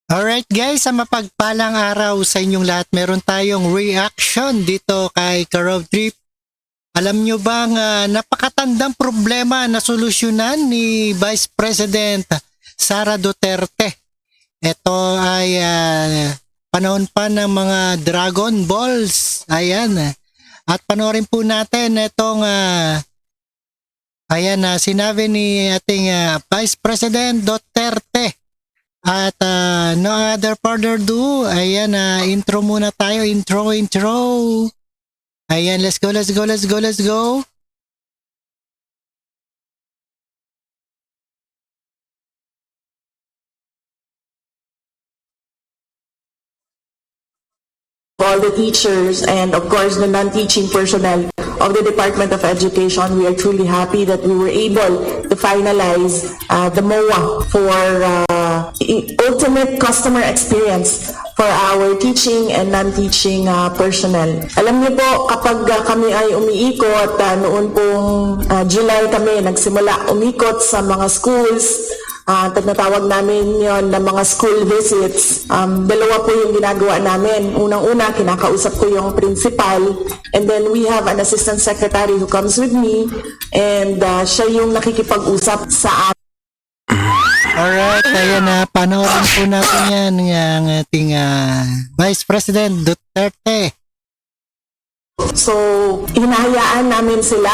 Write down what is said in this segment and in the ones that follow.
Alright guys, sa mapagpalang araw sa inyong lahat, meron tayong reaction dito kay Karob Trip. Alam nyo bang napakatandang problema na solusyonan ni Vice President Sara Duterte? Ito ay panahon pa ng mga Dragon Balls. Ayan. At panoorin po natin itong sinabi ni ating Vice President Duterte. At no other further ado, ayan, intro muna tayo, intro. Ayan, let's go. All the teachers and of course the non-teaching personnel of the Department of Education, we are truly happy that we were able to finalize the MOA for ultimate customer experience for our teaching and non-teaching personnel. Alam niyo po, kapag kami ay umiikot, noon pong July kami nagsimula umikot sa mga schools, natawag namin yon na mga school visits. Dalawa po yung ginagawa namin. Unang-una, kinakausap ko yung principal, and then we have an assistant secretary who comes with me, and siya yung nakikipag-usap sa amin. Alright, ayan na, panoorin po natin yan ng ating Vice President Duterte. So, hinahayaan namin sila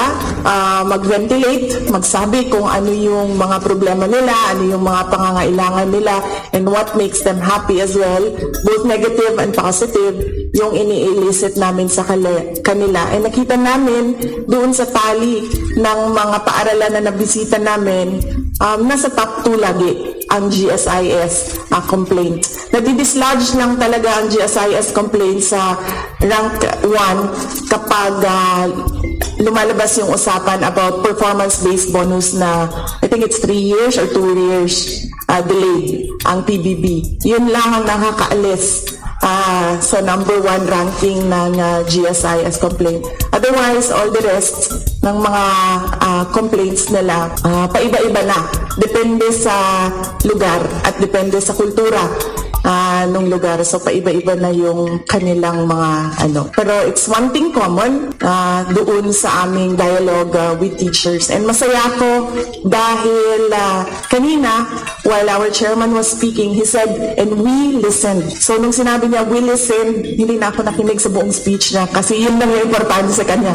mag-ventilate, magsabi kung ano yung mga problema nila, ano yung mga pangangailangan nila, and what makes them happy as well, both negative and positive, yung ini-elicit namin sa kanila. And nakita namin doon sa tali ng mga paaralan na nabisita namin, nasa top 2 lagi ang GSIS complaint. Nadidislodge lang talaga ang GSIS complaint sa rank 1 kapag lumalabas yung usapan about performance-based bonus na I think it's 3 years or 2 years delayed ang PBB. Yun lang ang nakakaalis sa number 1 ranking ng GSIS complaint. Otherwise, all the rest ng mga complaints nila, paiba-iba na. Depende sa lugar at depende sa kultura nung lugar. So, paiba-iba na yung kanilang mga Pero it's one thing common doon sa aming dialogue with teachers. And masaya ako dahil kanina, while our chairman was speaking, he said, and we listened. So, nung sinabi niya, we listened, hindi na ako nakinig sa buong speech niya kasi yun lang yung importante sa kanya.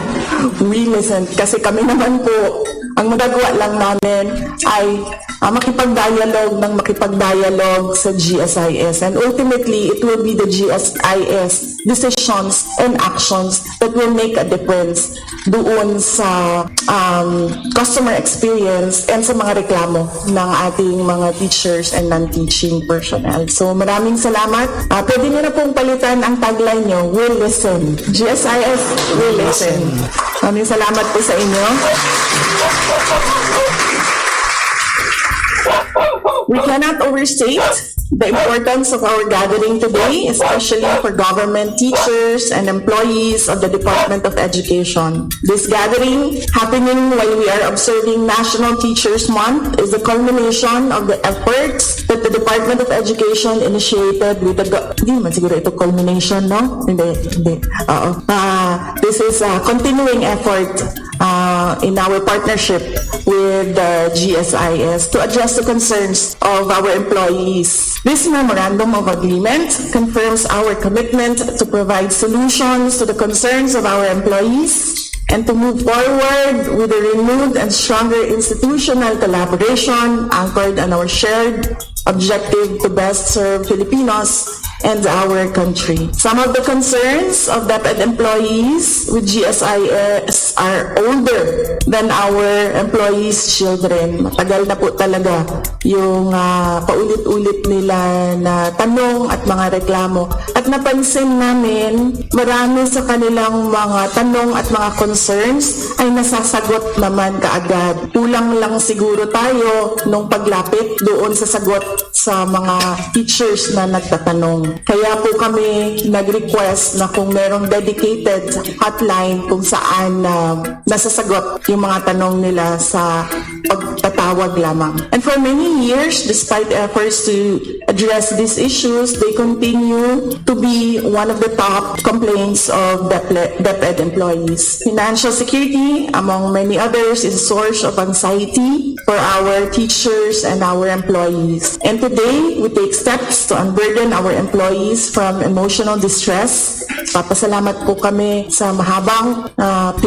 We listened. Kasi kami naman po, ang magagawa lang namin ay makipag-dialogue sa GSIS. And ultimately, it will be the GSIS decisions and actions that will make a difference doon sa customer experience and sa mga reklamo ng ating mga teachers and non-teaching personnel. So maraming salamat. Pwede nyo na pong palitan ang tagline nyo, we'll listen. GSIS, we'll listen. Maraming salamat po sa inyo. We cannot overstate the importance of our gathering today, especially for government teachers and employees of the Department of Education. This gathering, happening while we are observing National Teachers Month, is the culmination of the efforts that the Department of Education initiated with the... Hindi man siguro ito culmination, no? Hindi. This is a continuing effort in our partnership with the GSIS to address the concerns of our employees. This Memorandum of Agreement confirms our commitment to provide solutions to the concerns of our employees and to move forward with a renewed and stronger institutional collaboration anchored on our shared objective to best serve Filipinos and our country. Some of the concerns of DepEd employees with GSIS are older than our employees' children. Matagal na po talaga yung paulit-ulit nila na tanong at mga reklamo. At napansin namin, marami sa kanilang mga tanong at mga concerns ay nasasagot naman kaagad. Kulang lang siguro tayo nung paglapit doon sa sagot sa mga teachers na nagtatanong. phone. Kaya po kami nag-request na kung merong dedicated hotline kung saan nasasagot yung mga tanong nila sa pagtatawag lamang. And for many years, despite efforts to address these issues, they continue to be one of the top complaints of DepEd employees. Financial security, among many others, is a source of anxiety for our teachers and our employees. And today, we take steps to unburden our employees from emotional distress. Papasalamat po kami sa mahabang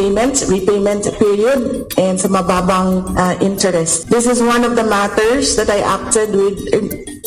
repayment period, and sa mababang interest. This is one of the matters that I acted with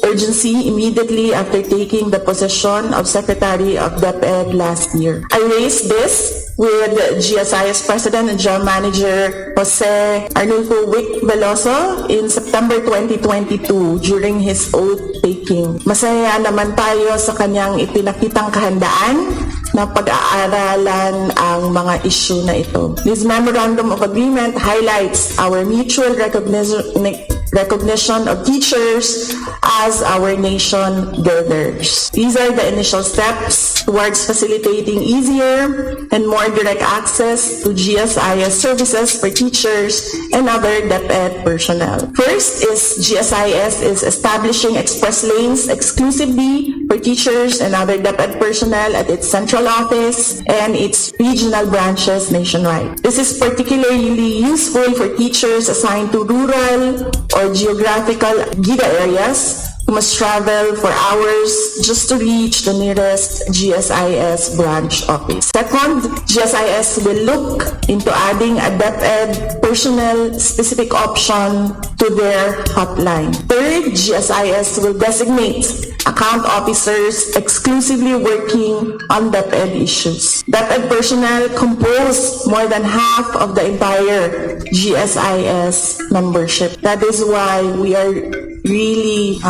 urgency immediately after taking the position of Secretary of DepEd last year. I raised this with GSIS President and General Manager Jose Arnulfo Wick Veloso in September 2022 during his oath taking. Masaya naman tayo sa kanyang ipinakitang kahandaan na pag-aaralan ang mga issue na ito. This Memorandum of Agreement highlights our mutual recognition of teachers as our nation builders. These are the initial steps towards facilitating easier and more direct access to GSIS services for teachers and other DepEd personnel. First is GSIS is establishing express lanes exclusively for teachers and other DepEd personnel at its central office and its regional branches nationwide. This is particularly useful for teachers assigned to rural or geographical giga areas who must travel for hours just to reach the nearest GSIS branch office. Second, GSIS will look into adding a DepEd personnel specific option to their hotline. Third, GSIS will designate account officers exclusively working on DepEd issues. DepEd personnel compose more than half of the entire GSIS membership. That is why we are really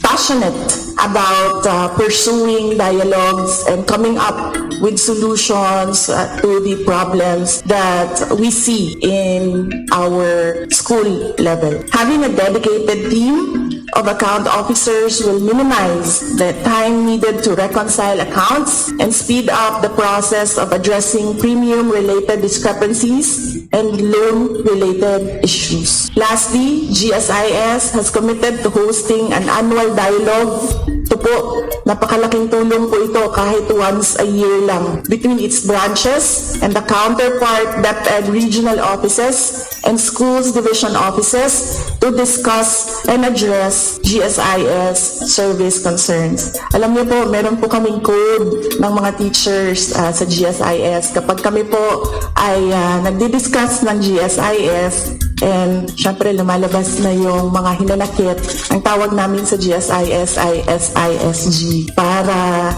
passionate about pursuing dialogues and coming up with solutions to the problems that we see in our school level. Having a dedicated team of account officers will minimize the time needed to reconcile accounts and speed up the process of addressing premium-related discrepancies and loan-related issues. Lastly, GSIS has committed to hosting an annual dialogue. Ito po, napakalaking tulong po ito kahit once a year lang between its branches and the counterpart DepEd regional offices and schools division offices to discuss and address GSIS service concerns. Alam niyo po, meron po kaming code ng mga teachers sa GSIS. Kapag kami po ay nagdi-discuss ng GSIS, and syempre lumalabas na yung mga hinanakit, ang tawag namin sa GSIS ay SISG para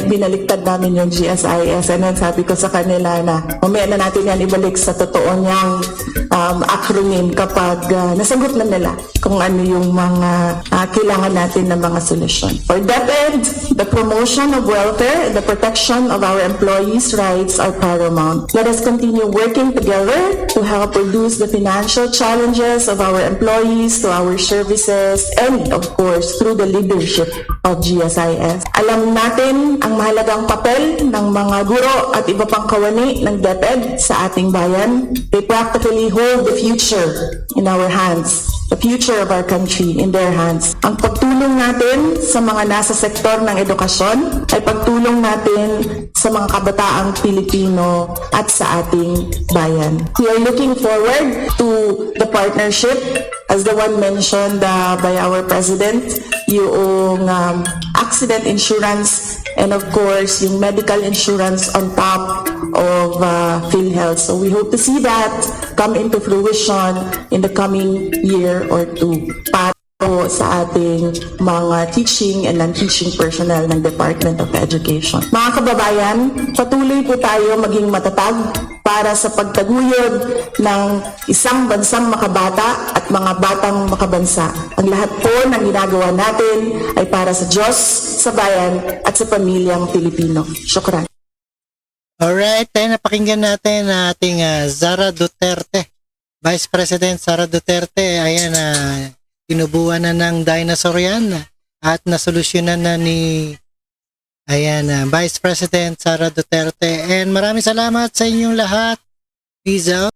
binaliktad namin yung GSIS, and then sabi ko sa kanila na mamaya na natin yan ibalik sa totoo niyang acronym kapag nasagot na nila kung ano yung mga kailangan natin ng mga solusyon. For DepEd, the promotion of welfare and the protection of our employees' rights are paramount. Let us continue working together to help reduce the financial challenges of our employees to our services and, of course, through the leadership of GSIS. Alam natin ang mahalagang papel ng mga guro at iba pang kawani ng DepEd sa ating bayan. They practically hold the future in our hands, the future of our country in their hands. Ang pagtulong natin sa mga nasa sektor ng edukasyon ay pagtulong natin sa mga kabataang Pilipino at sa ating bayan. We are looking forward to the partnership, as the one mentioned by our President, yung accident insurance and of course yung medical insurance on top of PhilHealth. So we hope to see that come into fruition in the coming year or two para po sa ating mga teaching and non-teaching personnel ng Department of Education. Mga kababayan, patuloy po tayo maging matatag para sa pagtaguyod ng isang bansang makabata at mga batang makabansa. Ang lahat po ng ginagawa natin ay para sa Diyos, sa bayan at sa pamilyang Pilipino. Syukran. Alright, tayo napakinggan natin na ating Sara Duterte. Vice President Sara Duterte, ayan, tinubuan na ng dinosaur yan. at nasolusyonan na ni Vice President Sara Duterte. And maraming salamat sa inyong lahat. Peace out.